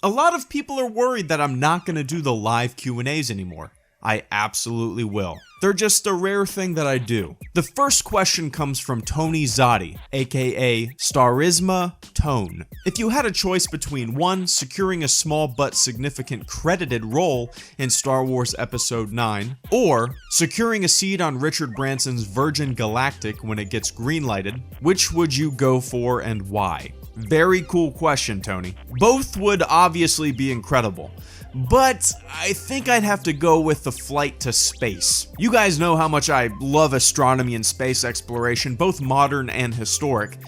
A lot of people are worried that I'm not going to do the live Q&As anymore. I absolutely will. They're just a rare thing that I do. The first question comes from Tony Zotti, aka Starisma Tone. If you had a choice between 1. Securing a small but significant credited role in Star Wars Episode 9, or securing a seat on Richard Branson's Virgin Galactic when it gets greenlighted, which would you go for and why? Very cool question, Tony. Both would obviously be incredible, but I think I'd have to go with the flight to space. You guys know how much I love astronomy and space exploration, both modern and historic.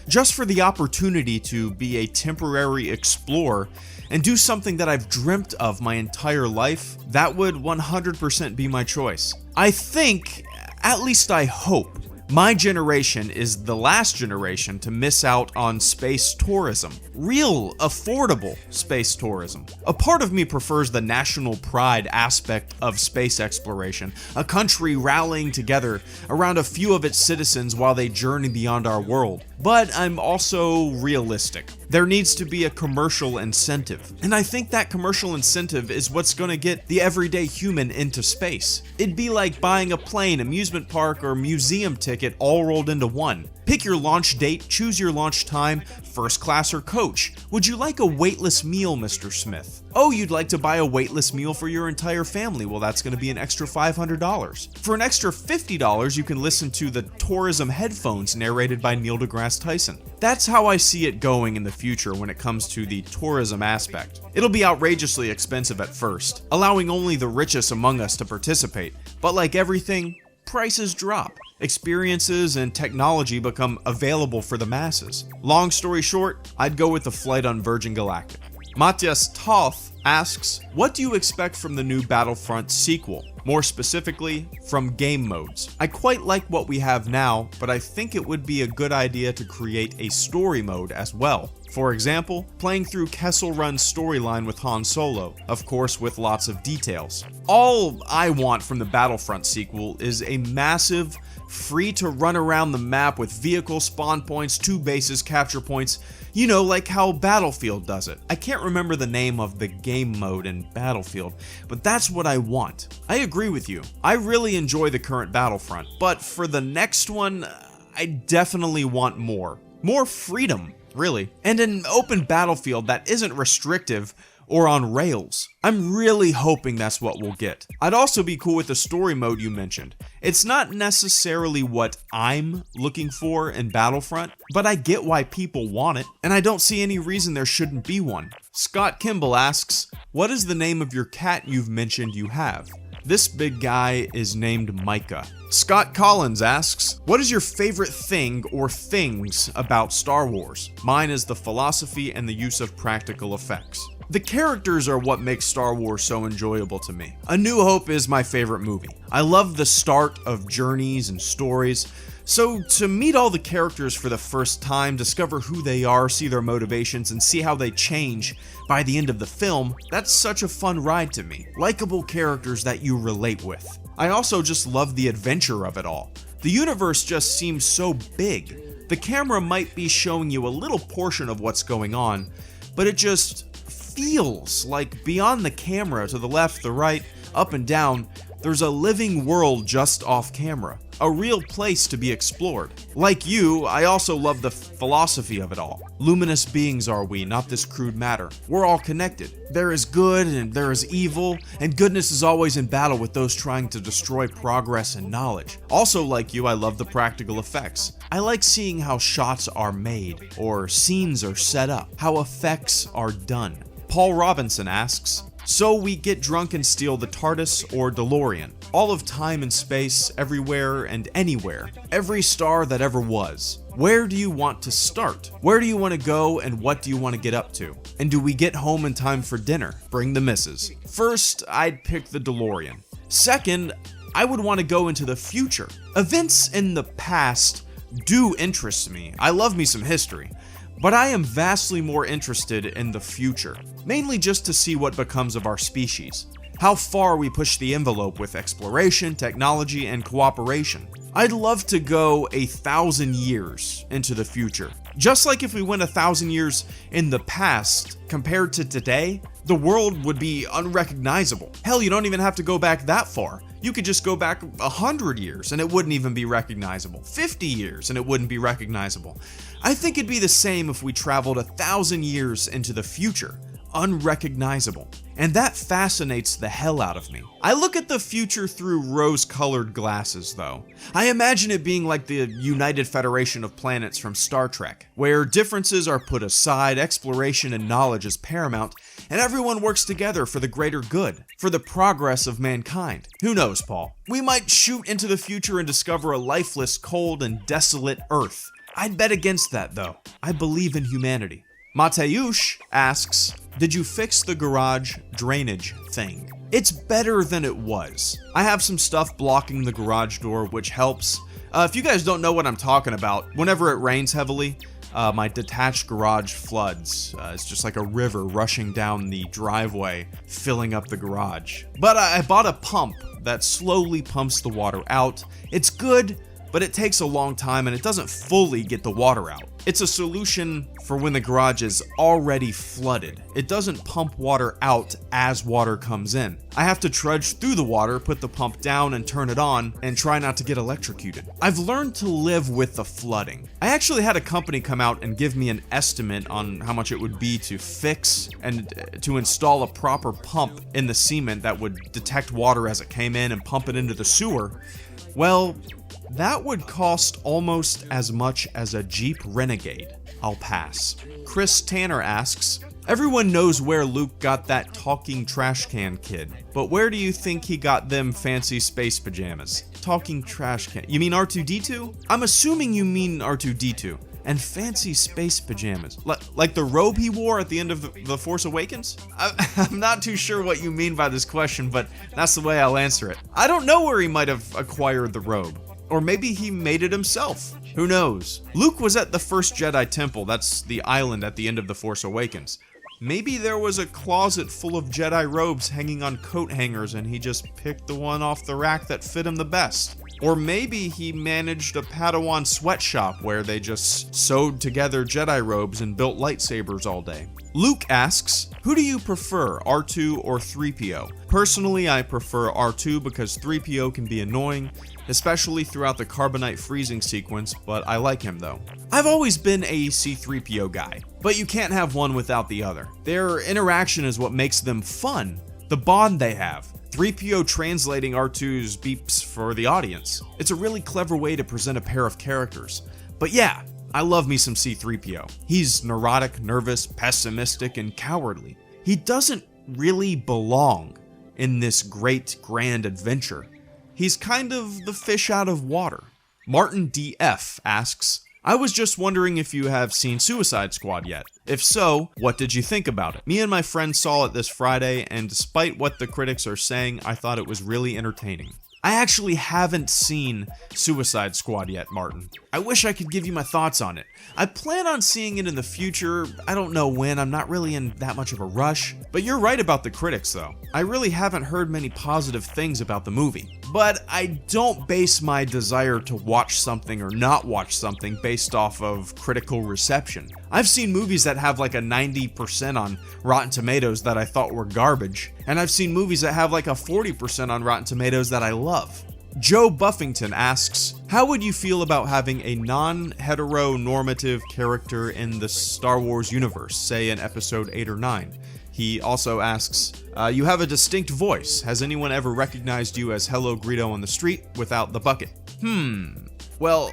Just for the opportunity to be a temporary explorer and do something that I've dreamt of my entire life, that would 100% be my choice. I think, at least I hope, my generation is the last generation to miss out on space tourism. Real, affordable space tourism. A part of me prefers the national pride aspect of space exploration, a country rallying together around a few of its citizens while they journey beyond our world. But I'm also realistic. There needs to be a commercial incentive. And I think that commercial incentive is what's gonna get the everyday human into space. It'd be like buying a plane, amusement park, or museum ticket all rolled into one. Pick your launch date, choose your launch time, first class or coach. Would you like a weightless meal, Mr. Smith? Oh, you'd like to buy a weightless meal for your entire family? Well, that's going to be an extra $500. For an extra $50, you can listen to the tourism headphones narrated by Neil deGrasse Tyson. That's how I see it going in the future when it comes to the tourism aspect. It'll be outrageously expensive at first, allowing only the richest among us to participate, but like everything, prices drop. Experiences and technology become available for the masses. Long story short, I'd go with the flight on Virgin Galactic. Matthias Toth asks, what do you expect from the new Battlefront sequel? More specifically, from game modes. I quite like what we have now, but I think it would be a good idea to create a story mode as well. For example, playing through Kessel Run's storyline with Han Solo, of course with lots of details. All I want from the Battlefront sequel is a massive, free to run around the map with vehicle spawn points, 2 bases, capture points, you know, like how Battlefield does it. I can't remember the name of the game mode in Battlefield, but that's what I want. I agree with you. I really enjoy the current Battlefront, but for the next one, I definitely want more. More freedom, really. And an open battlefield that isn't restrictive or on rails. I'm really hoping that's what we'll get. I'd also be cool with the story mode you mentioned. It's not necessarily what I'm looking for in Battlefront, but I get why people want it, and I don't see any reason there shouldn't be one. Scott Kimball asks, what is the name of your cat you've mentioned you have? This big guy is named Micah. Scott Collins asks, what is your favorite thing or things about Star Wars? Mine is the philosophy and the use of practical effects. The characters are what makes Star Wars so enjoyable to me. A New Hope is my favorite movie. I love the start of journeys and stories. So to meet all the characters for the first time, discover who they are, see their motivations, and see how they change by the end of the film, that's such a fun ride to me. Likeable characters that you relate with. I also just love the adventure of it all. The universe just seems so big. The camera might be showing you a little portion of what's going on, but it just feels like beyond the camera, to the left, the right, up and down, there's a living world just off camera. A real place to be explored. Like you, I also love the philosophy of it all. Luminous beings are we, not this crude matter. We're all connected. There is good and there is evil, and goodness is always in battle with those trying to destroy progress and knowledge. Also like you, I love the practical effects. I like seeing how shots are made, or scenes are set up, how effects are done. Paul Robinson asks, so we get drunk and steal the TARDIS or DeLorean. All of time and space, everywhere and anywhere. Every star that ever was. Where do you want to start? Where do you want to go and what do you want to get up to? And do we get home in time for dinner? Bring the missus. First, I'd pick the DeLorean. Second, I would want to go into the future. Events in the past do interest me. I love me some history. But I am vastly more interested in the future, mainly just to see what becomes of our species. how far we push the envelope with exploration, technology, and cooperation. I'd love to go 1,000 years into the future. Just like if we went 1,000 years in the past compared to today, the world would be unrecognizable. Hell, you don't even have to go back that far. You could just go back 100 years and it wouldn't even be recognizable. 50 years and it wouldn't be recognizable. I think it'd be the same if we traveled 1,000 years into the future. Unrecognizable. And that fascinates the hell out of me. I look at the future through rose-colored glasses, though. I imagine it being like the United Federation of Planets from Star Trek, where differences are put aside, exploration and knowledge is paramount, and everyone works together for the greater good, for the progress of mankind. Who knows, Paul? We might shoot into the future and discover a lifeless, cold, and desolate Earth. I'd bet against that, though. I believe in humanity. Mateusz asks, did you fix the garage drainage thing? It's better than it was. I have some stuff blocking the garage door, which helps. If you guys don't know what I'm talking about, whenever it rains heavily, my detached garage floods. It's just like a river rushing down the driveway, filling up the garage. But I bought a pump that slowly pumps the water out. It's good, but it takes a long time and it doesn't fully get the water out. It's a solution for when the garage is already flooded. It doesn't pump water out as water comes in. I have to trudge through the water, put the pump down and turn it on, and try not to get electrocuted. I've learned to live with the flooding. I actually had a company come out and give me an estimate on how much it would be to fix and to install a proper pump in the cement that would detect water as it came in and pump it into the sewer. Well, that would cost almost as much as a Jeep Renegade. I'll pass. Chris Tanner asks, everyone knows where Luke got that talking trash can kid, but where do you think he got them fancy space pajamas? Talking trash can. You mean R2-D2? I'm assuming you mean R2-D2. And fancy space pajamas. Like the robe he wore at the end of The Force Awakens? I'm not too sure what you mean by this question, but that's the way I'll answer it. I don't know where he might have acquired the robe. Or maybe he made it himself. Who knows? Luke was at the first Jedi Temple, that's the island at the end of The Force Awakens. Maybe there was a closet full of Jedi robes hanging on coat hangers and he just picked the one off the rack that fit him the best. Or maybe he managed a Padawan sweatshop where they just sewed together Jedi robes and built lightsabers all day. Luke asks, who do you prefer, R2 or 3PO? Personally, I prefer R2 because 3PO can be annoying, especially throughout the carbonite freezing sequence, but I like him though. I've always been a C-3PO guy, but you can't have one without the other. Their interaction is what makes them fun, the bond they have. 3PO translating R2's beeps for the audience. It's a really clever way to present a pair of characters. But yeah, I love me some C-3PO. He's neurotic, nervous, pessimistic, and cowardly. He doesn't really belong in this great grand adventure. He's kind of the fish out of water. Martin DF asks, I was just wondering if you have seen Suicide Squad yet. If so, what did you think about it? Me and my friend saw it this Friday, and despite what the critics are saying, I thought it was really entertaining. I actually haven't seen Suicide Squad yet, Martin. I wish I could give you my thoughts on it. I plan on seeing it in the future. I don't know when. I'm not really in that much of a rush. But you're right about the critics, though. I really haven't heard many positive things about the movie. But I don't base my desire to watch something or not watch something based off of critical reception. I've seen movies that have like a 90% on Rotten Tomatoes that I thought were garbage, and I've seen movies that have like a 40% on Rotten Tomatoes that I love. Joe Buffington asks, how would you feel about having a non-heteronormative character in the Star Wars universe, say in episode 8 or 9? He also asks, you have a distinct voice. Has anyone ever recognized you as Hello Greedo on the street without the bucket? Well,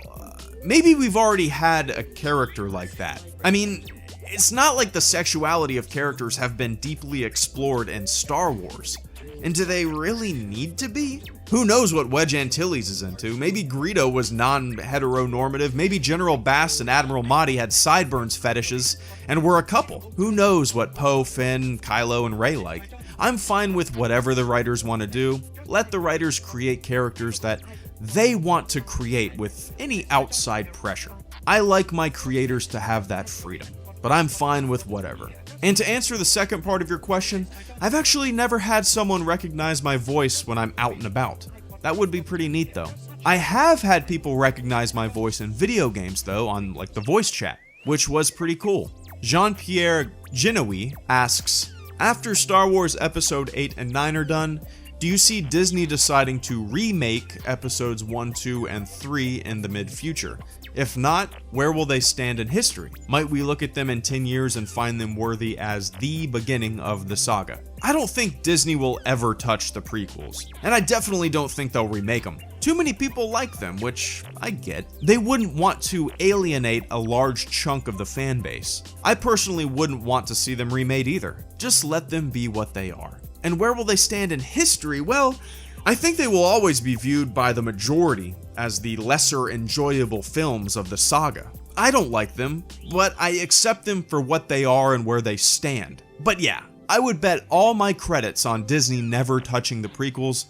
maybe we've already had a character like that. I mean, it's not like the sexuality of characters have been deeply explored in Star Wars. And do they really need to be? Who knows what Wedge Antilles is into? Maybe Greedo was non-heteronormative. Maybe General Bass and Admiral Motti had sideburns fetishes and were a couple. Who knows what Poe, Finn, Kylo, and Rey like? I'm fine with whatever the writers want to do. Let the writers create characters that they want to create with any outside pressure. I like my creators to have that freedom, but I'm fine with whatever. And to answer the second part of your question, I've actually never had someone recognize my voice when I'm out and about. That would be pretty neat though. I have had people recognize my voice in video games though, on like the voice chat, which was pretty cool. JeanPierre Jin asks, after Star Wars Episode 8 and 9 are done, do you see Disney deciding to remake Episodes 1, 2, and 3 in the mid-future? If not, where will they stand in history? Might we look at them in 10 years and find them worthy as the beginning of the saga? I don't think Disney will ever touch the prequels, and I definitely don't think they'll remake them. Too many people like them, which I get. They wouldn't want to alienate a large chunk of the fan base. I personally wouldn't want to see them remade either. Just let them be what they are. And where will they stand in history? Well, I think they will always be viewed by the majority as the lesser enjoyable films of the saga. I don't like them, but I accept them for what they are and where they stand. But yeah, I would bet all my credits on Disney never touching the prequels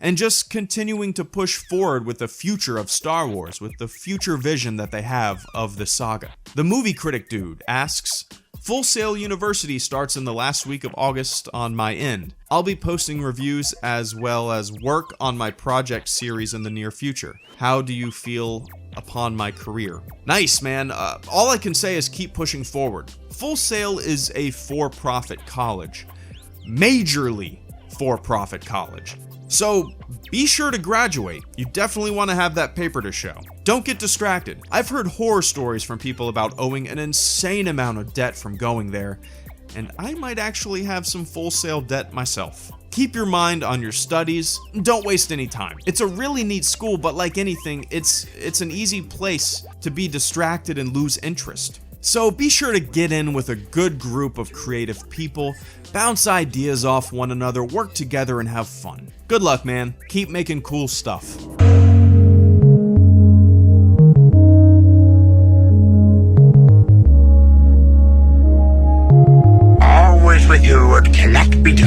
and just continuing to push forward with the future of Star Wars, with the future vision that they have of the saga. The movie critic dude asks, Full Sail University starts in the last week of August on my end. I'll be posting reviews as well as work on my project series in the near future. How do you feel upon my career? Nice, man. All I can say is keep pushing forward. Full Sail is a for-profit college. Majorly for-profit college. So be sure to graduate. You definitely want to have that paper to show. Don't get distracted. I've heard horror stories from people about owing an insane amount of debt from going there, and I might actually have some Full Sail debt myself. Keep your mind on your studies. Don't waste any time. It's a really neat school, but like anything, it's an easy place to be distracted and lose interest. So be sure to get in with a good group of creative people, bounce ideas off one another, work together, and have fun. Good luck, man. Keep making cool stuff. Always with you at Galactic.